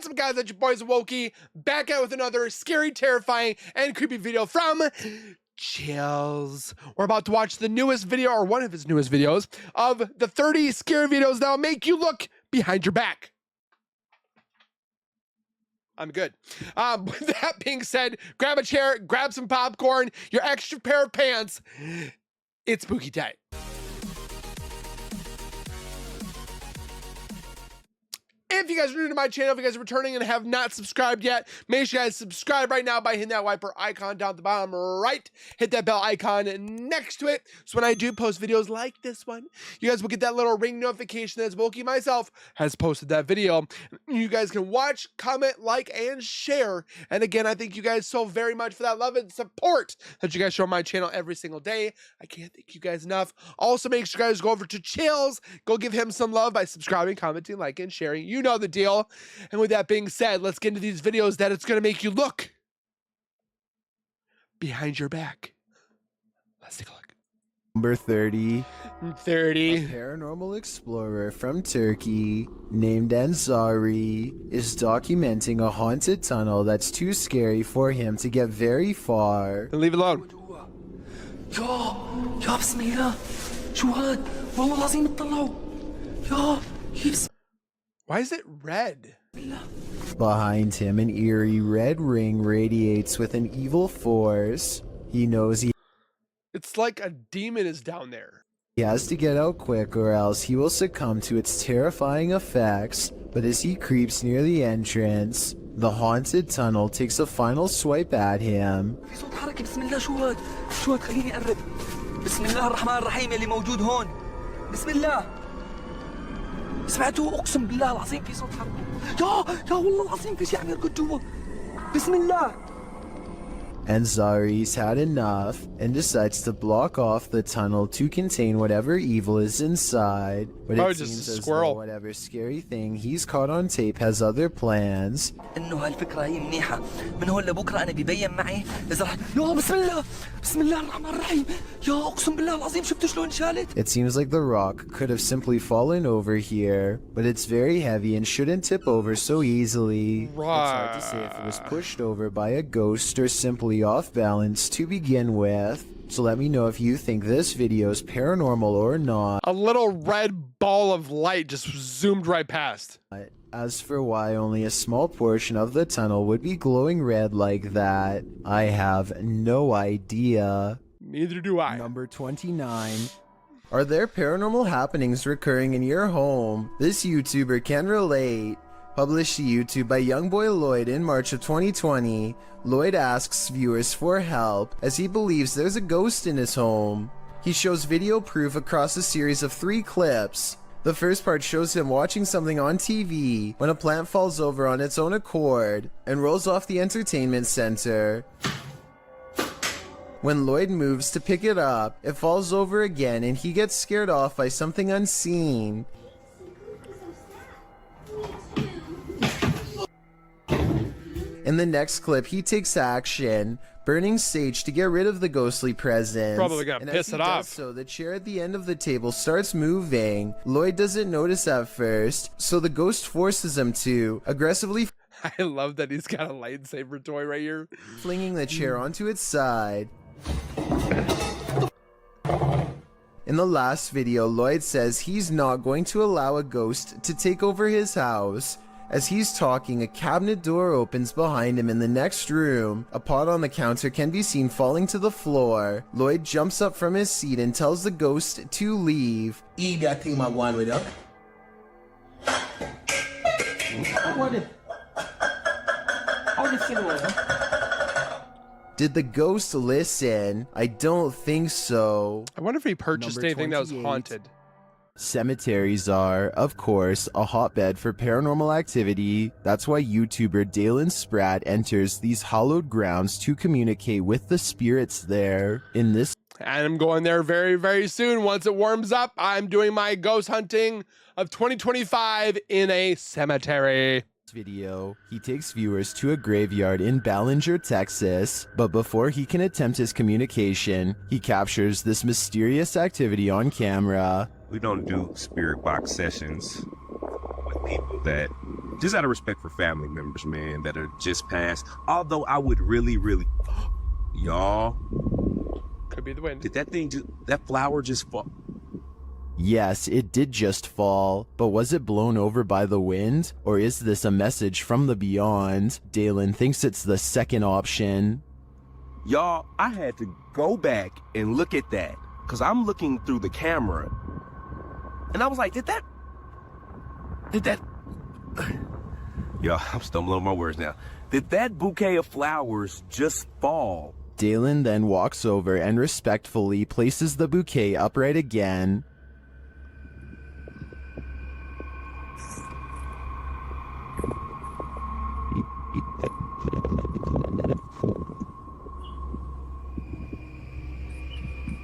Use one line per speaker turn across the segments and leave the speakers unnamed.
What's up, guys? That's your boys Wokey, back out with another scary, terrifying, and creepy video from Chills. We're about to watch the newest video, or one of his newest videos, of the 30 scary videos that'll make you look behind your back. I'm good. With that being said, grab a chair, grab some popcorn, your extra pair of pants. It's spooky time. If you guys are new to my channel, if you guys are returning and have not subscribed yet, make sure you guys subscribe right now by hitting that wiper icon down at the bottom right. Hit that bell icon next to it, so when I do post videos like this one, you guys will get that little ring notification as Wokey myself has posted that video. You guys can watch, comment, like, and share. And again, I thank you guys so very much for that love and support that you guys show on my channel every single day. I can't thank you guys enough. Also, make sure you guys go over to Chills. Go give him some love by subscribing, commenting, liking, and sharing. You know the deal. And with that being said, let's get into these videos that it's going to make you look behind your back. Let's take a look.
Number 30.
30.
A paranormal explorer from Turkey named Ansari is documenting a haunted tunnel that's too scary for him to get very far.
And leave it alone.
يا بسم الله شو هاد والله العظيم اطلعوا يا
Why is it red?
Behind him, an eerie red ring radiates with an evil force. He knows
It's like a demon is down there.
he has to get out quick or else he will succumb to its terrifying effects. But as he creeps near the entrance, the haunted tunnel takes a final swipe at him.
في صوت حركة بسم الله شو هاد خليني أقرب بسم الله الرحمن الرحيم اللي موجود هون بسم الله سمعتوا أقسم بالله العظيم في صوت حركة يا والله العظيم في شيء عم يركض جوا بسم الله.
Ansari's had enough and decides to block off the tunnel to contain whatever evil is inside. But it seems as though whatever scary thing he's caught on tape has other plans.
إنه هالفكرة هي منيحة من هون لبكرة أنا بيبين معي إذا رح يا بسم الله الرحمن الرحيم يا أقسم بالله العظيم شفتوا شلون شالت.
It seems like the rock could have simply fallen over here, but it's very heavy and shouldn't tip over so easily. It's hard to say if it was pushed over by a ghost or simply off balance to begin with. So let me know if you think this video is paranormal or not.
A little red ball of light just zoomed right past.
As for why only a small portion of the tunnel would be glowing red like that, I have no idea.
Neither do I.
Number 29. Are there paranormal happenings recurring in your home? This YouTuber can relate. Published to YouTube by Youngboy Lloyd in March of 2020, Lloyd asks viewers for help as he believes there's a ghost in his home. He shows video proof across a series of 3 clips. The first part shows him watching something on TV when a plant falls over on its own accord and rolls off the entertainment center. When Lloyd moves to pick it up, it falls over again and he gets scared off by something unseen. In the next clip, he takes action, burning sage to get rid of the ghostly presence.
Probably gonna piss it off.
So the chair at the end of the table starts moving. Lloyd doesn't notice at first, so the ghost forces him to aggressively
I love that he's got a lightsaber toy right here.
Flinging the chair onto its side. In the last video, Lloyd says he's not going to allow a ghost to take over his house. As he's talking, a cabinet door opens behind him in the next room. A pot on the counter can be seen falling to the floor. Lloyd jumps up from his seat and tells the ghost to leave.
I think my one with up.
Did the ghost listen? I don't think so.
I wonder if he purchased
Number
anything that was
28.
haunted.
Cemeteries are, of course, a hotbed for paranormal activity. That's why YouTuber Dalen Spratt enters these hallowed grounds to communicate with the spirits there. In this
And I'm going there very, very soon. Once it warms up, I'm doing my ghost hunting of 2025 in a cemetery.
video, he takes viewers to a graveyard in Ballinger, Texas, but before he can attempt his communication, he captures this mysterious activity on camera.
We don't do spirit box sessions with people that just out of respect for family members, man, that are just passed. Although I would really, y'all,
Could be the wind.
did that flower just fall?
Yes, it did just fall, but was it blown over by the wind? Or is this a message from the beyond? Dalen thinks it's the second option.
Y'all, I had to go back and look at that because I'm looking through the camera and I was like, did that? Y'all, I'm stumbling on my words now. Did that bouquet of flowers just fall?
Dalen then walks over and respectfully places the bouquet upright again.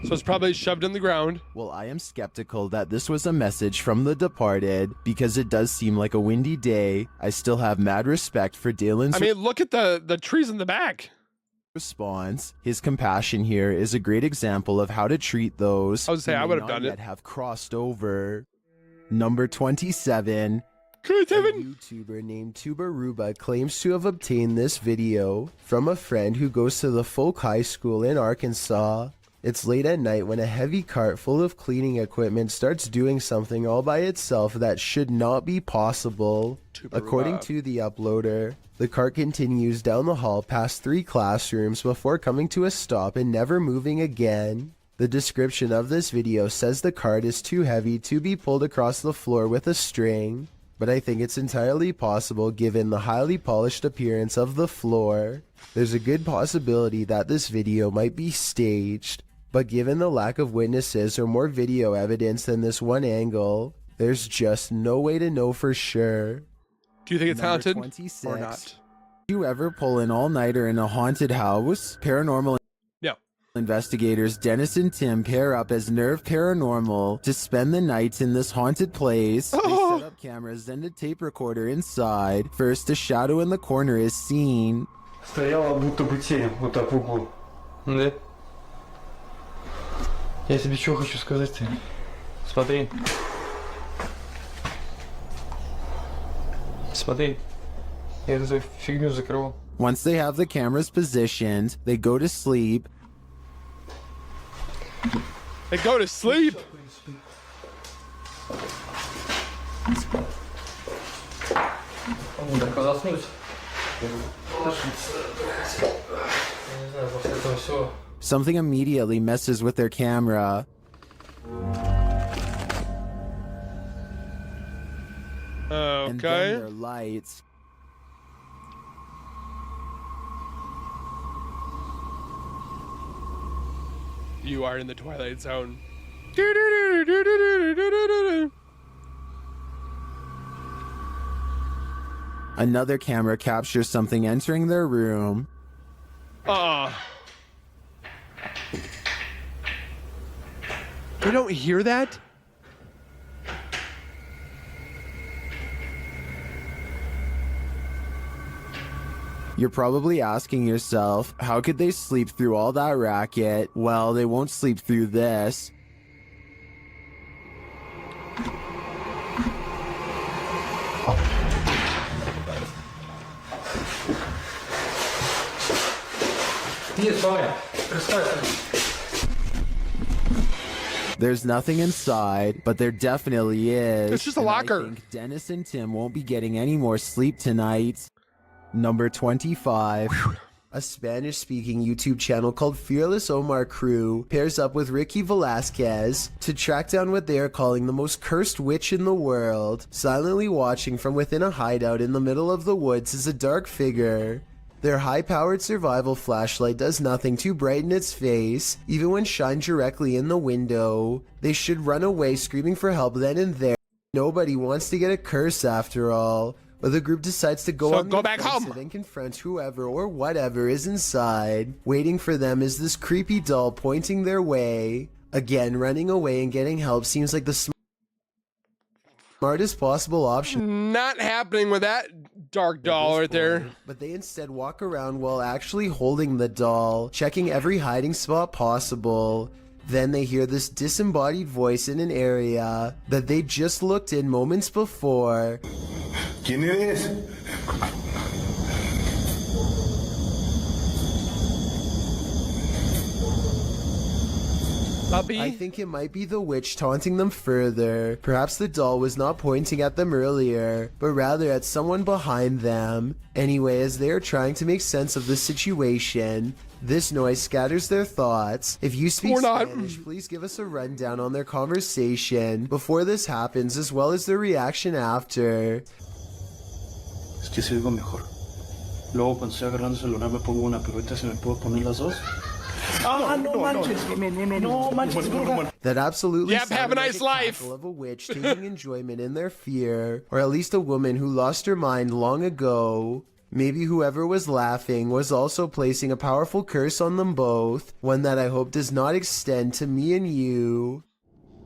So it's probably shoved in the ground.
Well, I am skeptical that this was a message from the departed because it does seem like a windy day. I still have mad respect for Dalen's
Look at the trees in the back.
response. His compassion here is a great example of how to treat those
I would say
who
I
may
would have
not
done
yet
it.
have crossed over. Number 27. A YouTuber named Tubaruba claims to have obtained this video from a friend who goes to the Folk High School in Arkansas. It's late at night when a heavy cart full of cleaning equipment starts doing something all by itself that should not be possible. According to the uploader, the cart continues down the hall past 3 classrooms before coming to a stop and never moving again. The description of this video says the cart is too heavy to be pulled across the floor with a string, but I think it's entirely possible given the highly polished appearance of the floor. There's a good possibility that this video might be staged, but given the lack of witnesses or more video evidence than this one angle, there's just no way to know for sure.
Do you think it's
Number
haunted
26.
or not?
Do you ever pull an all-nighter in a haunted house? Paranormal
No.
investigators Dennis and Tim pair up as Nerve Paranormal to spend the night in this haunted place. They set up cameras and a tape recorder inside. First, a shadow in the corner is seen.
Стояла будто бы тень вот так в углу. Да? Я тебе что хочу сказать-то? Смотри. Смотри. Я эту фигню закрывал.
Once they have the cameras positioned, they go to sleep.
They go to sleep.
Так заснуть. Я не знаю, после этого все.
Something immediately messes with their camera. And then
Okay.
their lights.
You are in the Twilight Zone.
Another camera captures something entering their room.
You don't hear that?
You're probably asking yourself, how could they sleep through all that racket? Well, they won't sleep through this. There's nothing inside, but there definitely is.
It's just a
and
locker.
I think Dennis and Tim won't be getting any more sleep tonight. Number 25. A Spanish-speaking YouTube channel called Fearless Omar Crew pairs up with Ricky Velasquez to track down what they are calling the most cursed witch in the world. Silently watching from within a hideout in the middle of the woods is a dark figure. Their high-powered survival flashlight does nothing to brighten its face, even when shined directly in the window. They should run away screaming for help then and there. Nobody wants to get a curse after all. But the group decides to go on the
back
offensive
home
and confront whoever or whatever is inside. Waiting for them is this creepy doll pointing their way. Again, running away and getting help seems like the smartest possible option.
Not happening with that dark doll right there.
But they instead walk around while actually holding the doll, checking every hiding spot possible. Then they hear this disembodied voice in an area that they just looked in moments before.
¿Quién eres?
Puppy?
I think it might be the witch taunting them further. Perhaps the doll was not pointing at them earlier, but rather at someone behind them. Anyway, as they are trying to make sense of the situation, this noise scatters their thoughts. If you speak Spanish, please give us a rundown on their conversation before this happens, as well as their reaction after.
Es que se oigo mejor. Luego cuando estoy agarrando el celular me pongo una pirueta, ¿se me puedo poner las dos?
That absolutely
Yep, have a nice life.
Of a witch taking enjoyment in their fear, or at least a woman who lost her mind long ago. Maybe whoever was laughing was also placing a powerful curse on them both, one that I hope does not extend to me and you.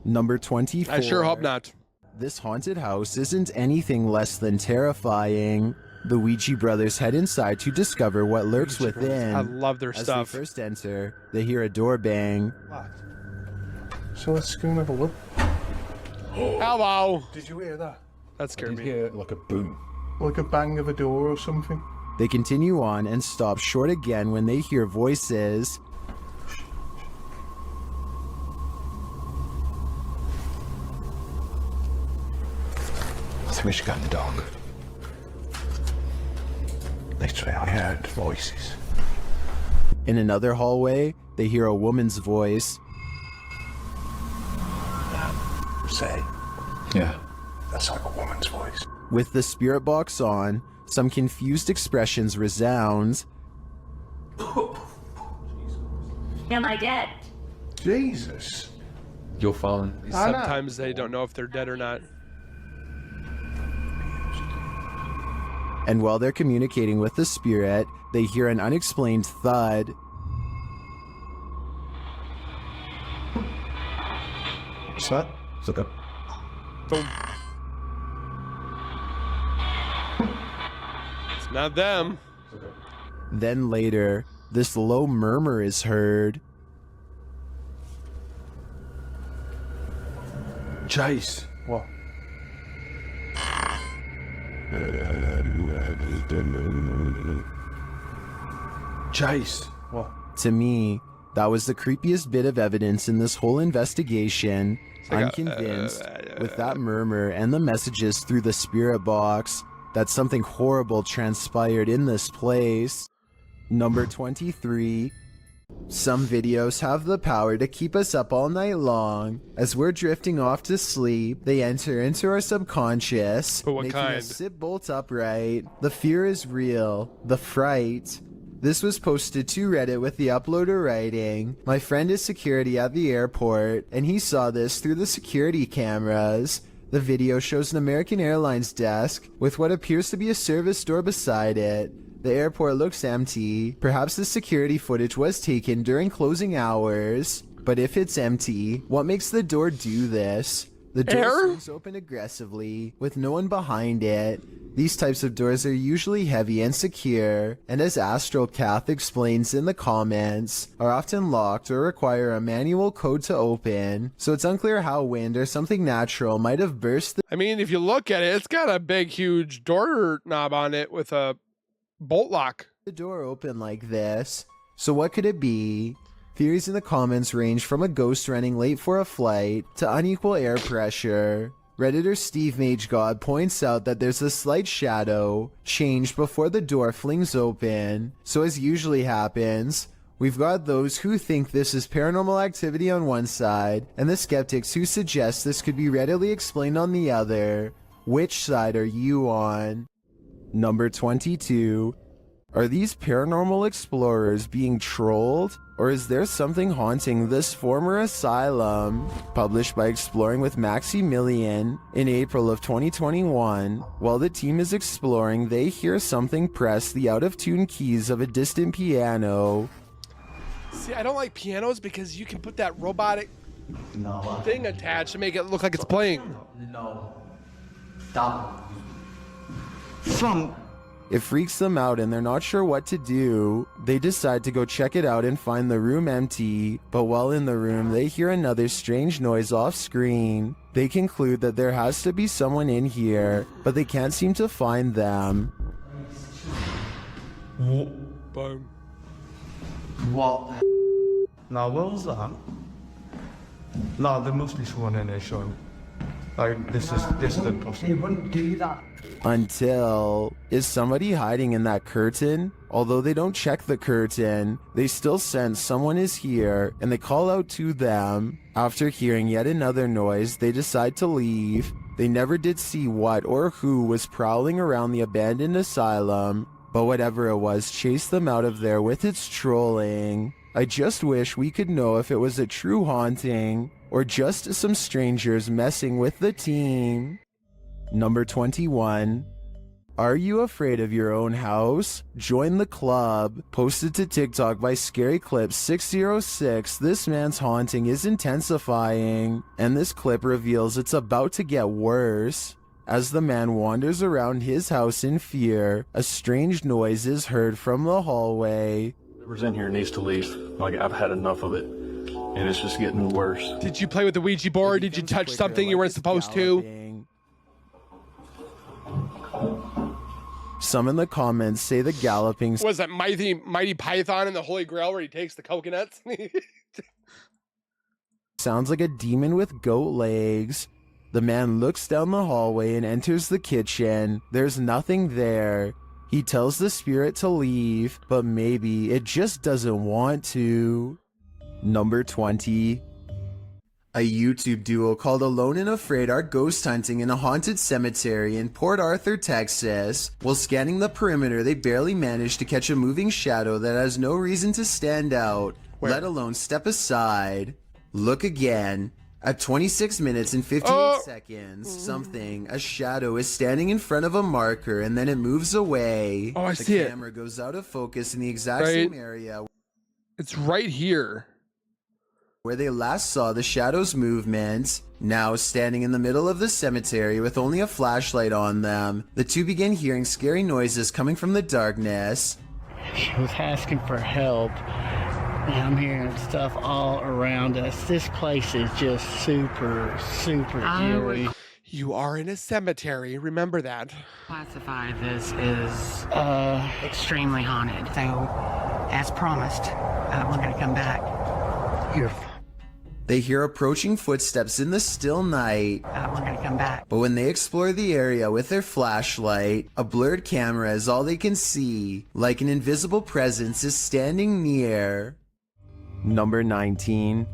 Number 24.
I sure hope not.
This haunted house isn't anything less than terrifying. The Ouija brothers head inside to discover what lurks within.
I love their stuff.
As they first enter, they hear a door bang.
So let's go and have a look.
Hello.
Did you hear that?
That scared me.
Hear like a boom. Like a bang of a door or something.
They continue on and stop short again when they hear voices.
I think we should go in the dark. Literally, I heard voices.
In another hallway, they hear a woman's voice.
Say. Yeah. That's like a woman's voice.
With the spirit box on, some confused expressions resound.
Am I dead?
Jesus.
You're fallen.
Sometimes they don't know if they're dead or not.
And while they're communicating with the spirit, they hear an unexplained thud.
What's that?
It's like a
Boom. It's not them.
Then later, this low murmur is heard.
Jace. What? Jace. What?
To me, that was the creepiest bit of evidence in this whole investigation.
like
I'm
a,
convinced, with that murmur and the messages through the spirit box, that something horrible transpired in this place. Number 23. Some videos have the power to keep us up all night long. As we're drifting off to sleep, they enter into our subconscious,
But what
making
kind?
us sit bolt upright. The fear is real. The fright. This was posted to Reddit with the uploader writing, "My friend is security at the airport, and he saw this through the security cameras." The video shows an American Airlines desk with what appears to be a service door beside it. The airport looks empty. Perhaps the security footage was taken during closing hours. But if it's empty, what makes the door do this? The door swings open aggressively, with no one behind it. These types of doors are usually heavy and secure, and as Astral Cath explains in the comments, are often locked or require a manual code to open, so it's unclear how wind or something natural might have burst
I mean, if you look at it, it's got a big, huge door knob on it with a bolt lock.
the door open like this. So what could it be? Theories in the comments range from a ghost running late for a flight to unequal air pressure. Redditor Steve MageGod points out that there's a slight shadow change before the door flings open. So as usually happens, we've got those who think this is paranormal activity on one side, and the skeptics who suggest this could be readily explained on the other. Which side are you on? Number 22. Are these paranormal explorers being trolled? Or is there something haunting this former asylum? Published by Exploring with Maximilian in April of 2021. While the team is exploring, they hear something press the out-of-tune keys of a distant piano.
See, I don't like pianos because you can put that robotic thing attached to make it look like it's playing.
No. Stop.
From
It freaks them out and they're not sure what to do. They decide to go check it out and find the room empty, but while in the room, they hear another strange noise off screen. They conclude that there has to be someone in here, but they can't seem to find them.
Boom.
What? No, what was that? No, there must be someone in there, Sean. Like, this is impossible. He wouldn't do that.
Until, is somebody hiding in that curtain? Although they don't check the curtain, they still sense someone is here and they call out to them. After hearing yet another noise, they decide to leave. They never did see what or who was prowling around the abandoned asylum, but whatever it was chased them out of there with its trolling. I just wish we could know if it was a true haunting or just some strangers messing with the team. Number 21. Are you afraid of your own house? Join the club. Posted to TikTok by Scary Clip 606, this man's haunting is intensifying, and this clip reveals it's about to get worse. As the man wanders around his house in fear, a strange noise is heard from the hallway.
Whoever's in here needs to leave. Like, I've had enough of it. And it's just getting worse.
Did you play with the Ouija board? Did you touch something you weren't supposed to?
Some in the comments say the galloping
Was that Mighty Python in the Holy Grail where he takes the coconuts?
sounds like a demon with goat legs. The man looks down the hallway and enters the kitchen. There's nothing there. He tells the spirit to leave, but maybe it just doesn't want to. Number 20. A YouTube duo called Alone and Afraid are ghost hunting in a haunted cemetery in Port Arthur, Texas. While scanning the perimeter, they barely manage to catch a moving shadow that has no reason to stand out, let alone step aside. Look again. At 26 minutes and 58 seconds, a shadow is standing in front of a marker and then it moves away.
Oh, I see it.
The camera goes out of focus in the exact same area.
It's right here.
Where they last saw the shadow's movement. Now standing in the middle of the cemetery with only a flashlight on them, the two begin hearing scary noises coming from the darkness.
She was asking for help, and I'm hearing stuff all around us. This place is just super eerie.
You are in a cemetery, remember that.
Classify this as extremely haunted. So, as promised, we're gonna come back.
They hear approaching footsteps in the still night.
We're gonna come back.
But when they explore the area with their flashlight, a blurred camera is all they can see, like an invisible presence is standing near. Number 19.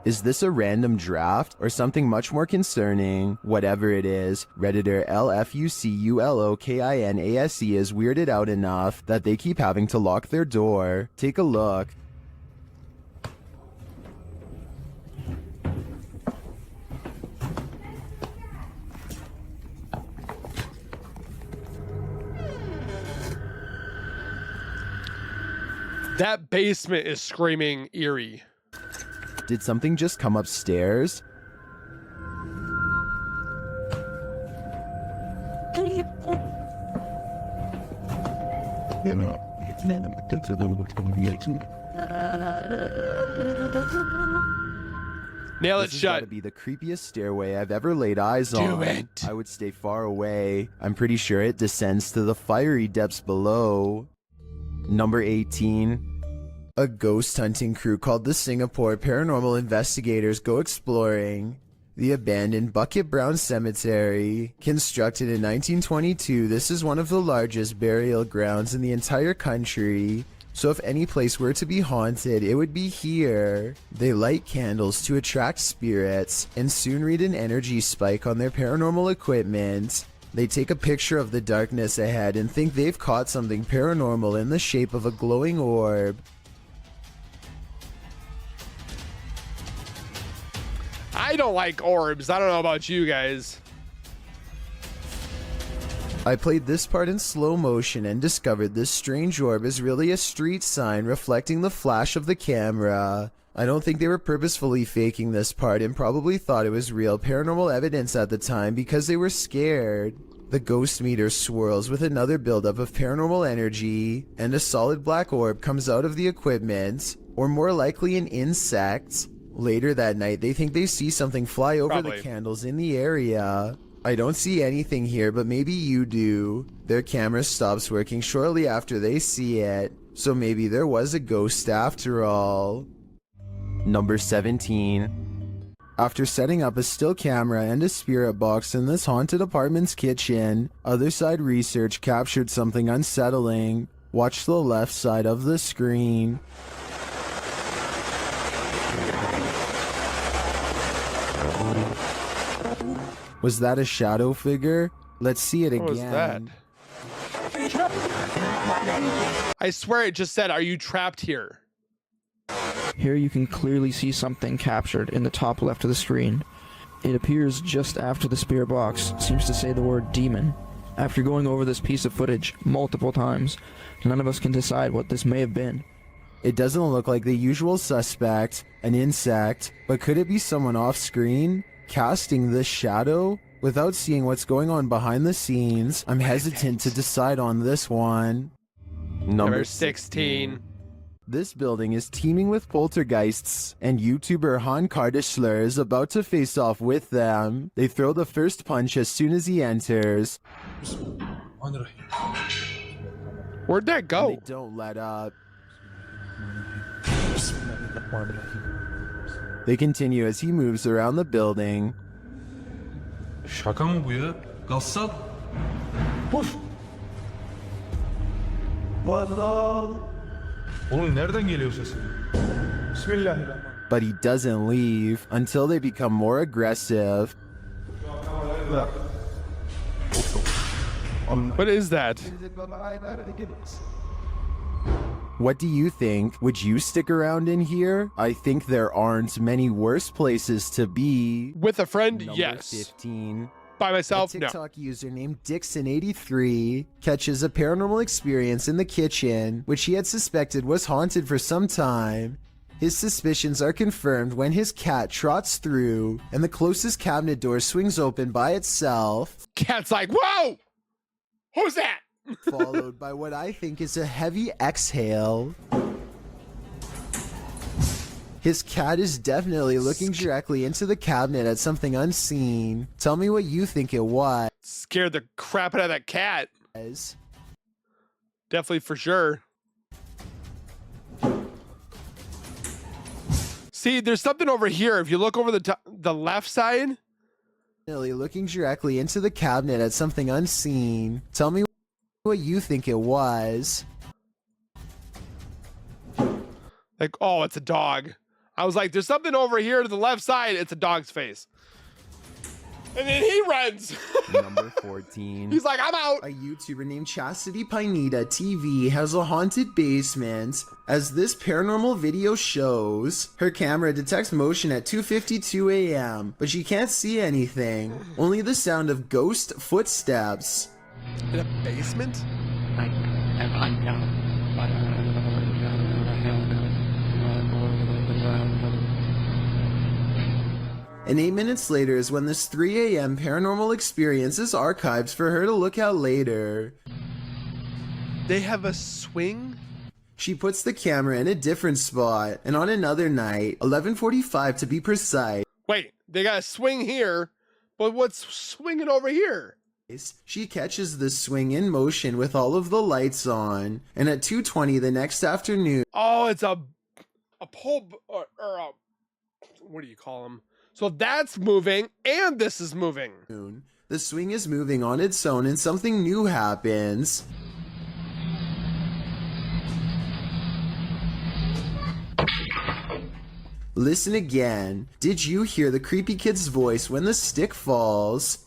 Is this a random draft or something much more concerning? Whatever it is, Redditor LFUCULOKINASE is weirded out enough that they keep having to lock their door. Take a look.
That basement is screaming eerie.
Did something just come upstairs?
Nail it
This has
shut.
gotta be the creepiest stairway I've ever laid eyes on.
Do it.
I would stay far away. I'm pretty sure it descends to the fiery depths below. Number 18. A ghost hunting crew called the Singapore Paranormal Investigators go exploring the abandoned Bucket Brown Cemetery. Constructed in 1922, this is one of the largest burial grounds in the entire country. So if any place were to be haunted, it would be here. They light candles to attract spirits and soon read an energy spike on their paranormal equipment. They take a picture of the darkness ahead and think they've caught something paranormal in the shape of a glowing orb.
I don't like orbs. I don't know about you guys.
I played this part in slow motion and discovered this strange orb is really a street sign reflecting the flash of the camera. I don't think they were purposefully faking this part and probably thought it was real paranormal evidence at the time because they were scared. The ghost meter swirls with another buildup of paranormal energy, and a solid black orb comes out of the equipment, or more likely an insect. Later that night, they think they see something fly over the candles in the area. I don't see anything here, but maybe you do. Their camera stops working shortly after they see it, so maybe there was a ghost after all. Number 17. After setting up a still camera and a spirit box in this haunted apartment's kitchen, Other Side Research captured something unsettling. Watch the left side of the screen. Was that a shadow figure? Let's see it again.
What was that? I swear it just said, "Are you trapped here?"
Here you can clearly see something captured in the top left of the screen. It appears just after the spirit box seems to say the word demon. After going over this piece of footage multiple times, none of us can decide what this may have been.
It doesn't look like the usual suspect, an insect, but could it be someone off screen, casting this shadow? Without seeing what's going on behind the scenes, I'm hesitant to decide on this one. Number 16. This building is teeming with poltergeists, and YouTuber Han Kardashler is about to face off with them. They throw the first punch as soon as he enters.
Where'd that go?
And they don't let up. They continue as he moves around the building.
Şaka mı bu ya? Gassal.
Puf. Vallahi. Oğlum nereden geliyor sesin? Bismillahirrahmanirrahim.
But he doesn't leave until they become more aggressive.
What is that?
What do you think? Would you stick around in here? I think there aren't many worse places to be.
With a friend,
Number
yes.
15.
By myself,
a
no.
TikTok user named Dixon83 catches a paranormal experience in the kitchen, which he had suspected was haunted for some time. His suspicions are confirmed when his cat trots through and the closest cabinet door swings open by itself.
Cat's like, "Whoa! Who's that?"
Followed by what I think is a heavy exhale. His cat is definitely looking directly into the cabinet at something unseen. Tell me what you think it was.
Scared the crap out of that cat. Definitely for sure. See, there's something over here. If you look over the left side.
Looking directly into the cabinet at something unseen. Tell me what you think it was.
Like, oh, it's a dog. I was like, there's something over here to the left side. It's a dog's face. And then he runs.
Number 14.
He's like, "I'm out."
A YouTuber named Chastity Pineda TV has a haunted basement. As this paranormal video shows, her camera detects motion at 2:52 a.m., but she can't see anything. Only the sound of ghost footsteps.
In a basement?
And 8 minutes later is when this 3 a.m. paranormal experience is archived for her to look at later.
They have a swing?
She puts the camera in a different spot, and on another night, 11:45 to be precise.
Wait, they got a swing here, but what's swinging over here?
She catches the swing in motion with all of the lights on, and at 2:20 the next afternoon.
Oh, it's a pole, or a, what do you call them? So that's moving, and this is moving.
The swing is moving on its own, and something new happens. Listen again. Did you hear the creepy kid's voice when the stick falls?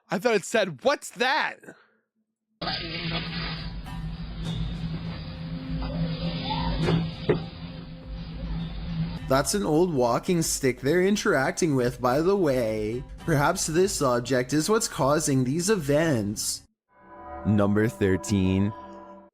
I thought it said, "What's that?"
That's an old walking stick they're interacting with, by the way. Perhaps this object is what's causing these events. Number 13.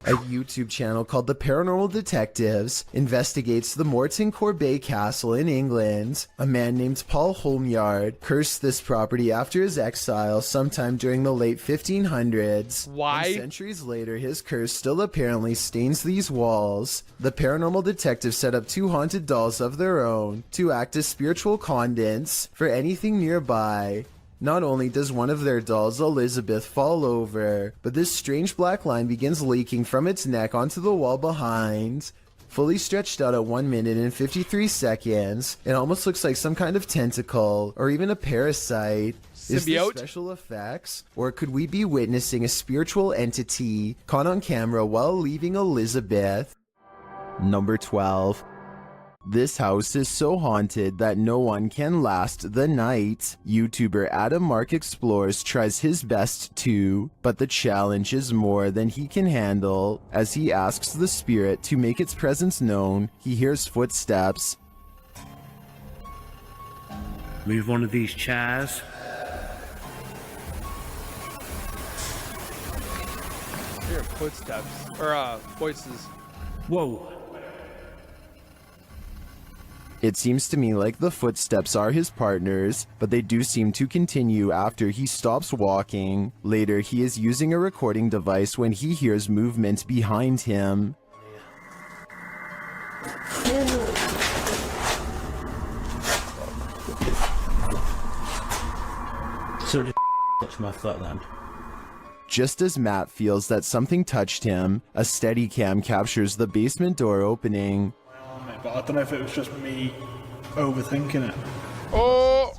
A YouTube channel called The Paranormal Detectives investigates the Morton Corbet Castle in England. A man named Paul Holmyard cursed this property after his exile sometime during the late 1500s.
Why?
And centuries later, his curse still apparently stains these walls. The Paranormal Detectives set up 2 haunted dolls of their own to act as spiritual conduits for anything nearby. Not only does one of their dolls, Elizabeth, fall over, but this strange black line begins leaking from its neck onto the wall behind. Fully stretched out at 1 minute and 53 seconds, it almost looks like some kind of tentacle, or even a parasite. Is this special effects? Or could we be witnessing a spiritual entity caught on camera while leaving Elizabeth? Number 12. This house is so haunted that no one can last the night. YouTuber Adam Mark Explores tries his best too, but the challenge is more than he can handle. As he asks the spirit to make its presence known, he hears footsteps.
Move one of these chairs.
I hear footsteps, or voices.
Whoa.
It seems to me like the footsteps are his partners, but they do seem to continue after he stops walking. Later, he is using a recording device when he hears movement behind him.
So did touch my foot then?
Just as Matt feels that something touched him, a Steadicam captures the basement door opening.
But I don't know if it was just me overthinking it.
Oh!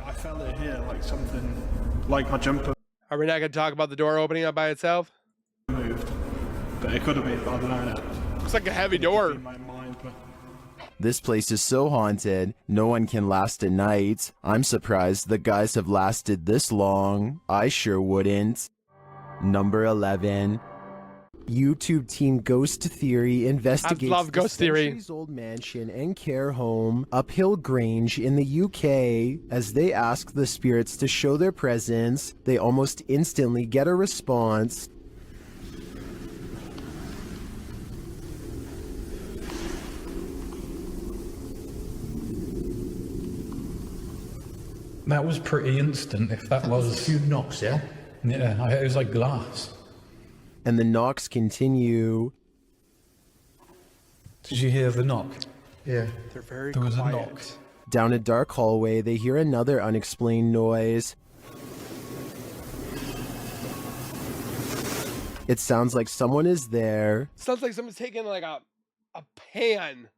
I felt it here, like something, like my jumper
Are we not going to talk about the door opening up by itself?
moved. But it could have been, I don't know.
Looks like a heavy door.
In my mind, but
This place is so haunted, no one can last a night. I'm surprised the guys have lasted this long. I sure wouldn't. Number 11. YouTube team Ghost Theory investigates
love Ghost Theory.
centuries-old mansion and care home Uphill Grange in the UK. As they ask the spirits to show their presence, they almost instantly get a response.
That was pretty instant, if that was...
A few knocks, yeah?
Yeah, it was like glass.
And the knocks continue.
Did you hear the knock?
Yeah.
They're very
There was
quiet.
a knock.
Down a dark hallway, they hear another unexplained noise. It sounds like someone is there.
Sounds like someone's taking like a pan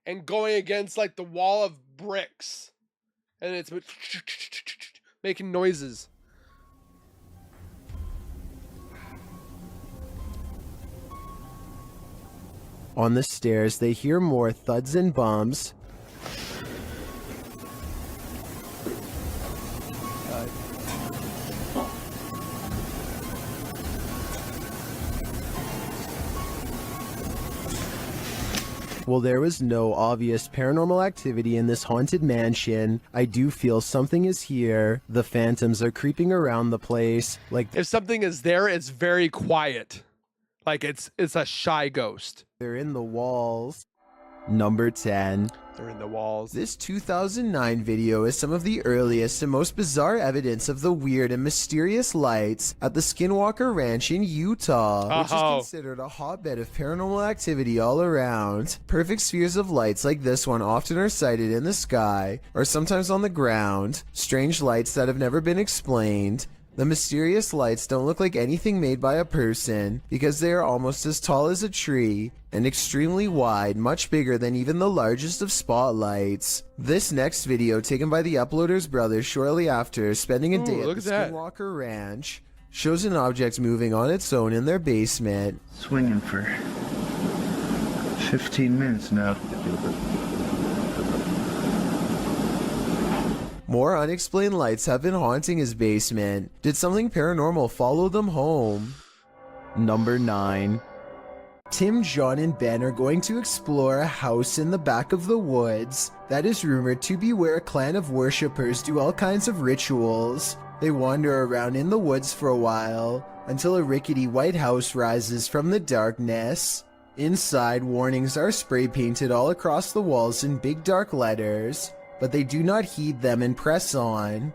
and going against like the wall of bricks. And it's making noises.
On the stairs, they hear more thuds and bumps. While there was no obvious paranormal activity in this haunted mansion, I do feel something is here. The phantoms are creeping around the place. Like
if something is there, it's very quiet. Like it's a shy ghost.
They're in the walls. Number 10.
They're in the walls.
This 2009 video is some of the earliest and most bizarre evidence of the weird and mysterious lights at the Skinwalker Ranch in Utah, which is considered a hotbed of paranormal activity all around. Perfect spheres of lights like this one often are sighted in the sky, or sometimes on the ground. Strange lights that have never been explained. The mysterious lights don't look like anything made by a person because they are almost as tall as a tree and extremely wide, much bigger than even the largest of spotlights. This next video, taken by the uploader's brother shortly after spending a day at the Skinwalker Ranch, shows an object moving on its own in their basement.
Swinging for 15 minutes now.
More unexplained lights have been haunting his basement. Did something paranormal follow them home? Number 9. Tim, John, and Ben are going to explore a house in the back of the woods that is rumored to be where a clan of worshippers do all kinds of rituals. They wander around in the woods for a while until a rickety white house rises from the darkness. Inside, warnings are spray painted all across the walls in big dark letters, but they do not heed them and press on.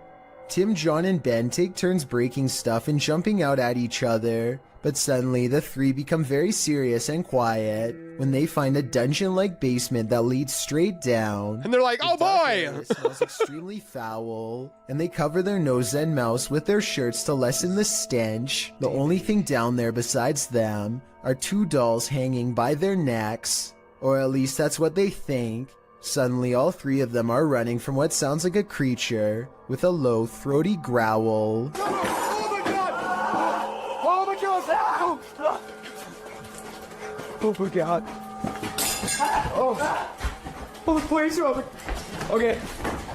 Tim, John, and Ben take turns breaking stuff and jumping out at each other, but suddenly the three become very serious and quiet when they find a dungeon-like basement that leads straight down.
And they're like, oh boy!
It smells extremely foul, and they cover their nose and mouths with their shirts to lessen the stench. The only thing down there besides them are two dolls hanging by their necks, or at least that's what they think. Suddenly, all three of them are running from what sounds like a creature with a low, throaty growl.
Oh my god. Oh, please, Robert. Okay,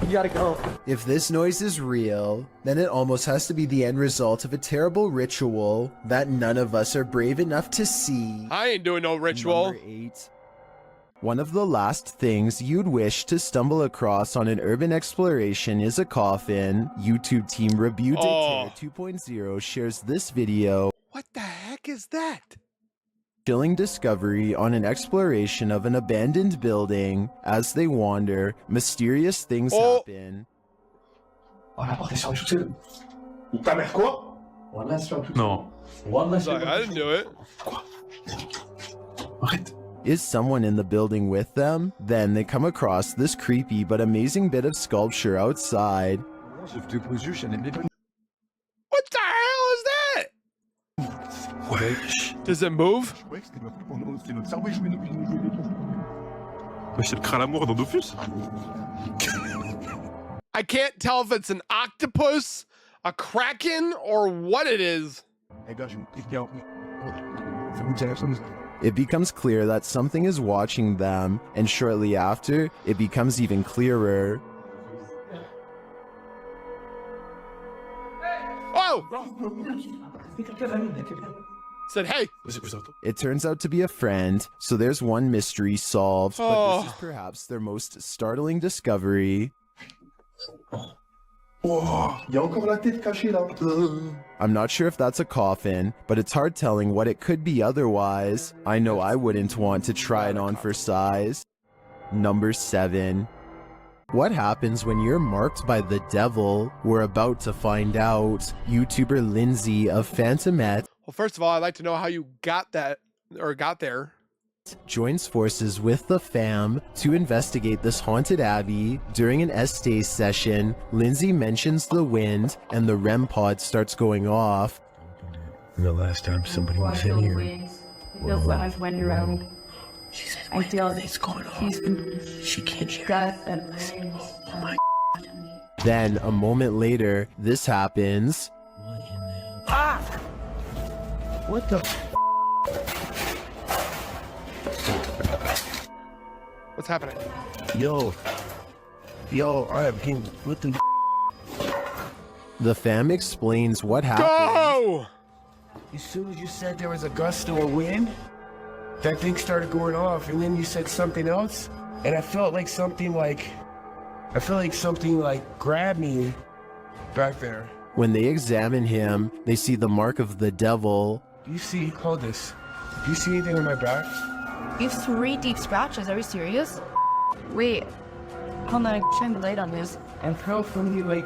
you gotta go.
If this noise is real, then it almost has to be the end result of a terrible ritual that none of us are brave enough to see.
I ain't doing no ritual.
Number 8. One of the last things you'd wish to stumble across on an urban exploration is a coffin. YouTube team Review Dictator 2.0 shares this video.
What the heck is that?
Chilling discovery on an exploration of an abandoned building. As they wander, mysterious things happen.
No.
Like, I didn't do it.
Is someone in the building with them? Then they come across this creepy but amazing bit of sculpture outside.
What the hell is that? Does it move? I can't tell if it's an octopus, a kraken, or what it is.
It becomes clear that something is watching them, and shortly after, it becomes even clearer.
Oh! Said, hey!
It turns out to be a friend, so there's one mystery solved, but this is perhaps their most startling discovery. I'm not sure if that's a coffin, but it's hard telling what it could be otherwise. I know I wouldn't want to try it on for size. Number 7. What happens when you're marked by the devil? We're about to find out. YouTuber Lindsay of Phantomette.
Well, first of all, I'd like to know how you got that, or got there.
Joins forces with the fam to investigate this haunted abbey. During an Estee session, Lindsay mentions the wind and the REM pod starts going off.
The last time somebody was in here.
Feels like I've went around.
She says,
I feel
it's going on. She can't hear.
Oh my.
Then, a moment later, this happens.
Ah!
What the?
What's happening?
Yo, I have him. What the?
The fam explains what happened.
Go!
As soon as you said there was a gust of wind, that thing started going off, and then you said something else, and I felt like something grabbed me back there.
When they examine him, they see the mark of the devil.
Do you see? Hold this. Do you see anything on my back?
You have 3 deep scratches. Are you serious? Wait. Hold on. Shine the light on this.
And felt from you like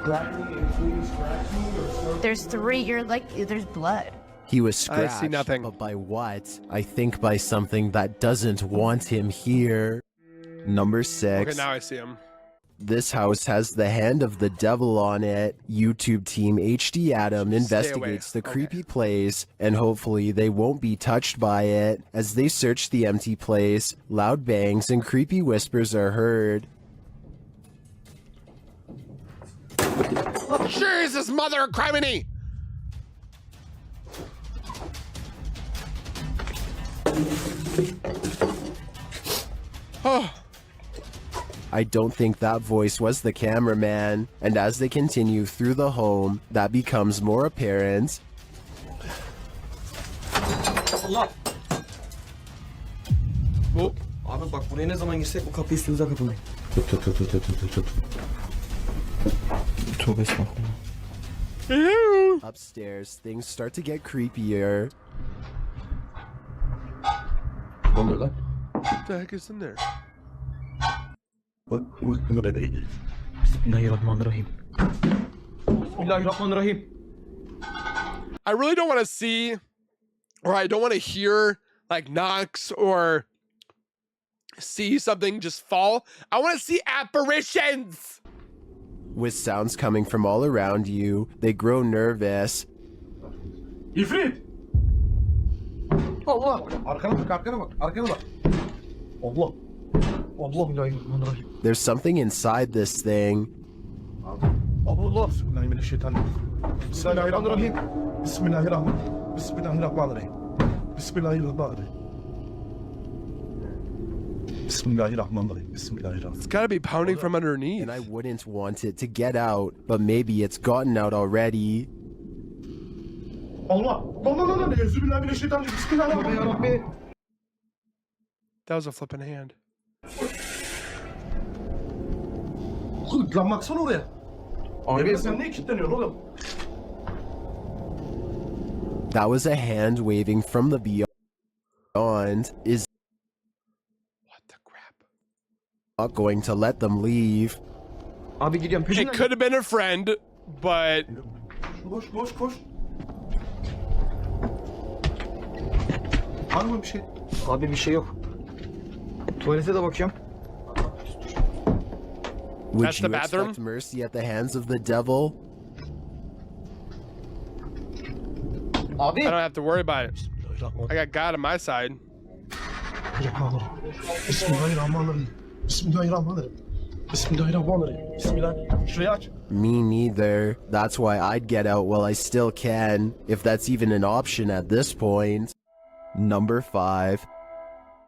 grabbed me and scratched me or something.
There's 3. You're like, there's blood.
He was scratched,
I see nothing.
But by what? I think by something that doesn't want him here. Number 6.
Okay, now I see him.
This house has the hand of the devil on it. YouTube team HD Adam investigates the creepy place, and hopefully they won't be touched by it. As they search the empty place, loud bangs and creepy whispers are heard.
Jesus, mother of criminy! Oh.
I don't think that voice was the cameraman, and as they continue through the home, that becomes more apparent.
Oh.
Abi bak buraya ne zaman girsek bu kapıyı üstümüze kapatın.
Tut. Tövbe estağfurullah.
Ew.
Upstairs, things start to get creepier.
What the heck is in there? I really don't want to see, or I don't want to hear like knocks or see something just fall. I want to see apparitions.
With sounds coming from all around you, they grow nervous.
İfrit! Allah! Arkana bak, arkana bak, arkana bak. Allah! Bismillahirrahmanirrahim.
There's something inside this thing.
Allah! Bismillahirrahmanirrahim. Bismillahirrahmanirrahim. Bismillahirrahmanirrahim. Bismillahirrahmanirrahim. Bismillahirrahmanirrahim. Bismillahirrahmanirrahim. Bismillahirrahmanirrahim.
It's got to be pounding from underneath.
And I wouldn't want it to get out, but maybe it's gotten out already.
Allah! Allah! Bismillahirrahmanirrahim. Bismillahirrahmanirrahim.
That was a flipping hand.
Lan baksana oraya. Abi sen niye kilitleniyorsun oğlum?
That was a hand waving from the beyond. Is
what the crap?
Not going to let them leave.
Abi gidiyorum peşinden.
It could have been a friend, but
Koş koş koş. Var mı bir şey? Abi bir şey yok. Tuvalete de bakıyorum.
Would
That's
you
the bathroom?
expect mercy at the hands of the devil?
Abi.
I don't have to worry about it. I got God on my side.
Bismillahirrahmanirrahim. Bismillahirrahmanirrahim. Bismillahirrahmanirrahim. Bismillah. Şurayı aç.
Me neither. That's why I'd get out while I still can, if that's even an option at this point. Number 5.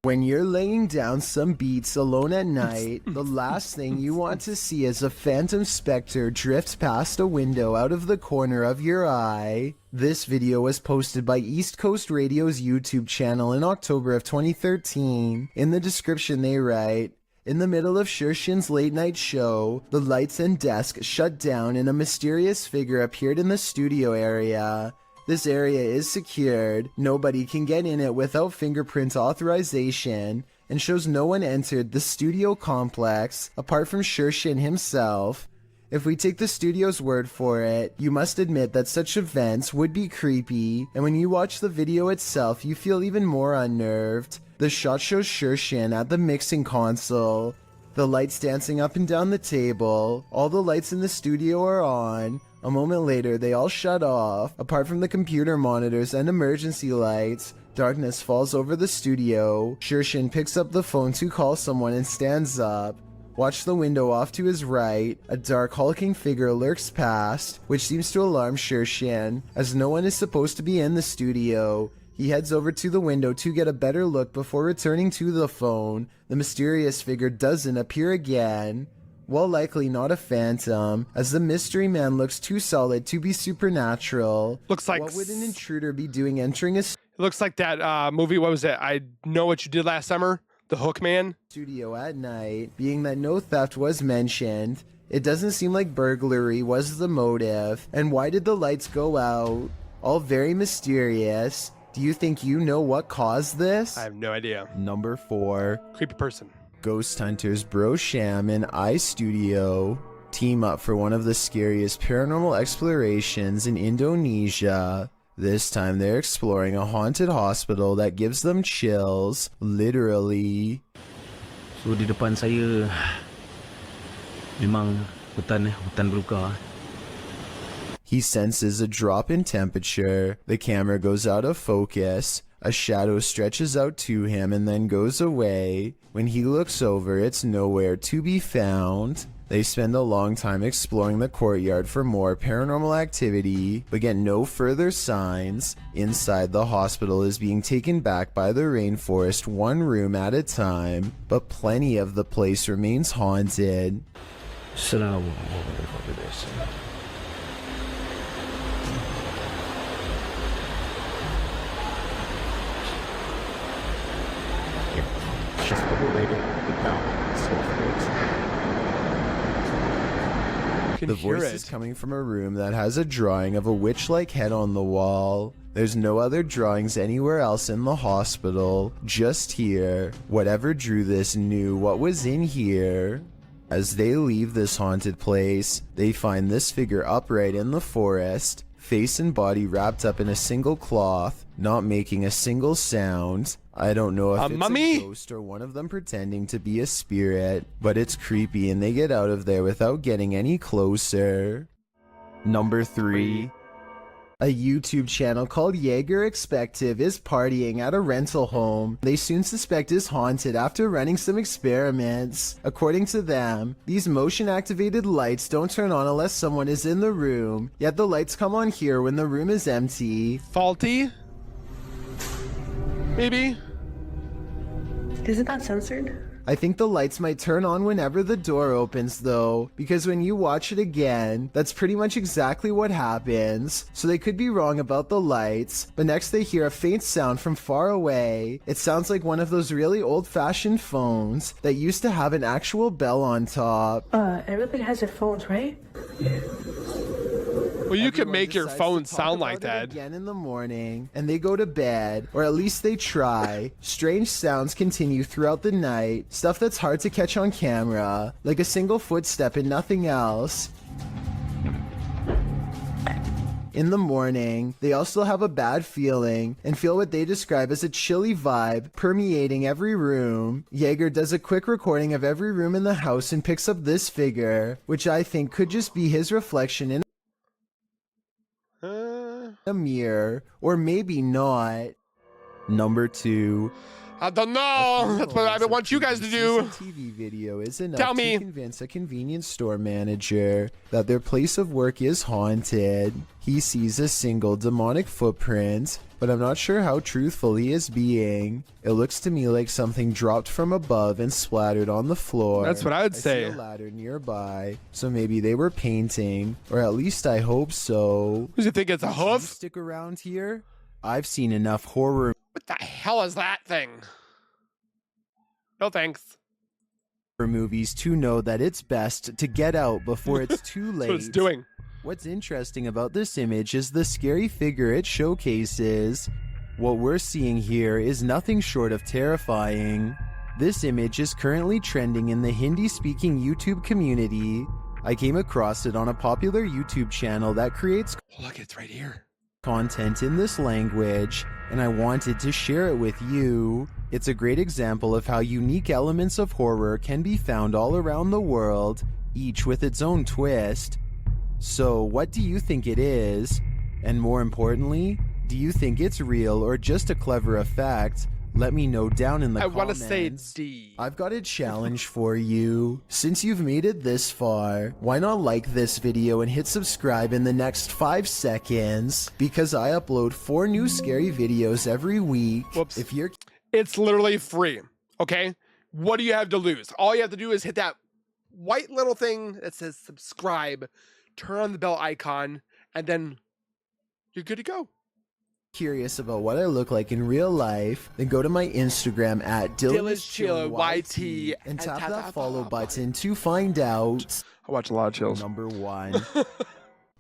When you're laying down some beats alone at night, the last thing you want to see is a phantom specter drift past a window out of the corner of your eye. This video was posted by East Coast Radio's YouTube channel in October of 2013. In the description they write, "In the middle of Shershin's late night show, the lights and desk shut down and a mysterious figure appeared in the studio area. This area is secured, nobody can get in it without fingerprint authorization, and shows no one entered the studio complex apart from Shershin himself. If we take the studio's word for it, you must admit that such events would be creepy, and when you watch the video itself, you feel even more unnerved. The shot shows Shershin at the mixing console, the lights dancing up and down the table, all the lights in the studio are on. A moment later, they all shut off. Apart from the computer monitors and emergency lights, darkness falls over the studio. Shershin picks up the phone to call someone and stands up. Watch the window off to his right. A dark hulking figure lurks past, which seems to alarm Shershin, as no one is supposed to be in the studio. He heads over to the window to get a better look before returning to the phone. The mysterious figure doesn't appear again. While likely not a phantom, as the mystery man looks too solid to be supernatural.
Looks like
what would an intruder be doing entering a
It looks like that movie. What was it? I Know What You Did Last Summer. The Hook Man.
Studio at night? Being that no theft was mentioned, it doesn't seem like burglary was the motive. And why did the lights go out? All very mysterious. Do you think you know what caused this?
I have no idea.
Number 4.
Creepy person.
Ghost hunters Bro Sham and iStudio team up for one of the scariest paranormal explorations in Indonesia. This time they're exploring a haunted hospital that gives them chills, literally.
So di depan saya memang hutan belukar.
He senses a drop in temperature. The camera goes out of focus. A shadow stretches out to him and then goes away. When he looks over, it's nowhere to be found. They spend a long time exploring the courtyard for more paranormal activity, but get no further signs. Inside, the hospital is being taken back by the rainforest one room at a time, but plenty of the place remains haunted.
can
The
hear
voice
it.
is coming from a room that has a drawing of a witch-like head on the wall. There's no other drawings anywhere else in the hospital, just here. Whatever drew this knew what was in here. As they leave this haunted place, they find this figure upright in the forest, face and body wrapped up in a single cloth, not making a single sound. I don't know if it's
mummy?
a ghost or one of them pretending to be a spirit, but it's creepy and they get out of there without getting any closer. Number 3. A YouTube channel called Jaeger Expective is partying at a rental home they soon suspect is haunted after running some experiments. According to them, these motion-activated lights don't turn on unless someone is in the room, yet the lights come on here when the room is empty.
Faulty? Maybe?
Isn't that censored?
I think the lights might turn on whenever the door opens though, because when you watch it again, that's pretty much exactly what happens. So they could be wrong about the lights, but next they hear a faint sound from far away. It sounds like one of those really old-fashioned phones that used to have an actual bell on top.
Everybody has their phones, right?
Well, you can
Everyone
make your
decides
phone
to talk
sound like
about
that.
it again in the morning, and they go to bed, or at least they try. Strange sounds continue throughout the night, stuff that's hard to catch on camera, like a single footstep and nothing else. In the morning, they also have a bad feeling and feel what they describe as a chilly vibe permeating every room. Jaeger does a quick recording of every room in the house and picks up this figure, which I think could just be his reflection in a mirror, or maybe not. Number 2.
I don't know. That's what I want you guys to do.
TV video is enough
Tell me.
to convince a convenience store manager that their place of work is haunted. He sees a single demonic footprint, but I'm not sure how truthful he is being. It looks to me like something dropped from above and splattered on the floor.
That's what I would say.
See a ladder nearby, so maybe they were painting, or at least I hope so.
Does you think it's a
Did you
hoof?
stick around here? I've seen enough horror
What the hell is that thing? No thanks.
movies to know that it's best to get out before it's too late.
That's what it's doing.
What's interesting about this image is the scary figure it showcases. What we're seeing here is nothing short of terrifying. This image is currently trending in the Hindi-speaking YouTube community. I came across it on a popular YouTube channel that creates
Look, it's right here.
content in this language, and I wanted to share it with you. It's a great example of how unique elements of horror can be found all around the world, each with its own twist. So, what do you think it is? And more importantly, do you think it's real or just a clever effect? Let me know down in the comments.
I want to say D.
I've got a challenge for you. Since you've made it this far, why not like this video and hit subscribe in the next 5 seconds? Because I upload 4 new scary videos every week.
Whoops.
If you're
It's literally free. Okay? What do you have to lose? All you have to do is hit that white little thing that says subscribe, turn on the bell icon, and then you're good to go.
curious about what I look like in real life, then go to my Instagram at
DillisChillYT
and tap that follow button to find out.
I watch a lot of chills.
Number 1.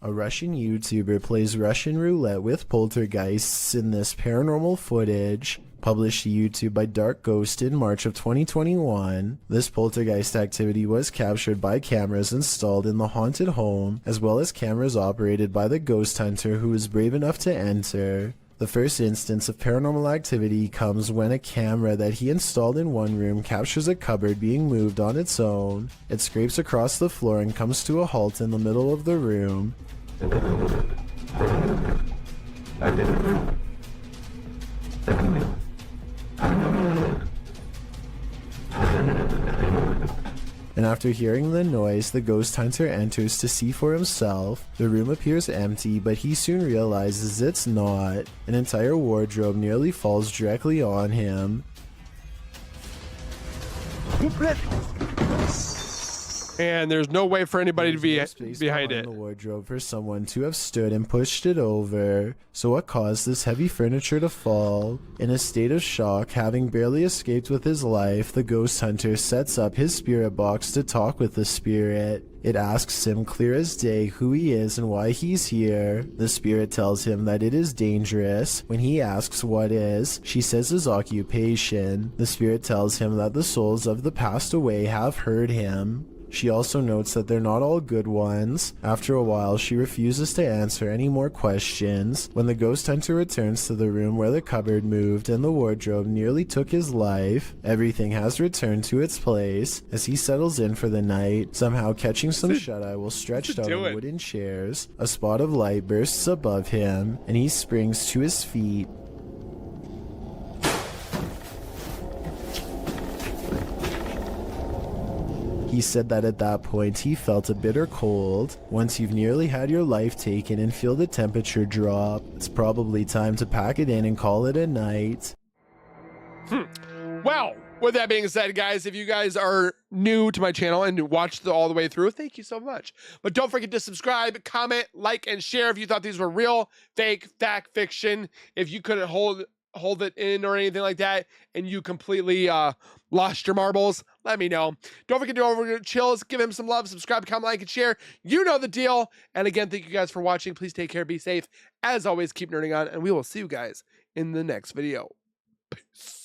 A Russian YouTuber plays Russian roulette with poltergeists in this paranormal footage. Published to YouTube by Dark Ghost in March of 2021. This poltergeist activity was captured by cameras installed in the haunted home, as well as cameras operated by the ghost hunter who was brave enough to enter. The first instance of paranormal activity comes when a camera that he installed in one room captures a cupboard being moved on its own. It scrapes across the floor and comes to a halt in the middle of the room. And after hearing the noise, the ghost hunter enters to see for himself. The room appears empty, but he soon realizes it's not. An entire wardrobe nearly falls directly on him.
And there's no way for anybody to be
There's no space
behind it.
the wardrobe for someone to have stood and pushed it over. So what caused this heavy furniture to fall? In a state of shock, having barely escaped with his life, the ghost hunter sets up his spirit box to talk with the spirit. It asks him clear as day who he is and why he's here. The spirit tells him that it is dangerous. When he asks what is, she says his occupation. The spirit tells him that the souls of the passed away have heard him. She also notes that they're not all good ones. After a while, she refuses to answer any more questions. When the ghost hunter returns to the room where the cupboard moved and the wardrobe nearly took his life, everything has returned to its place. As he settles in for the night, somehow catching some shut-eye while stretched out on wooden chairs, a spot of light bursts above him, and he springs to his feet. He said that at that point he felt a bitter cold. Once you've nearly had your life taken and feel the temperature drop, it's probably time to pack it in and call it a night.
Well, with that being said, guys, if you guys are new to my channel and watched all the way through, thank you so much. But don't forget to subscribe, comment, like, and share if you thought these were real, fake, fact, fiction. If you couldn't hold it in or anything like that and you completely lost your marbles, let me know. Don't forget to go over to Chills, give him some love, subscribe, comment, like, and share. You know the deal. And again, thank you guys for watching. Please take care, be safe. As always, keep nerding on, and we will see you guys in the next video. Peace.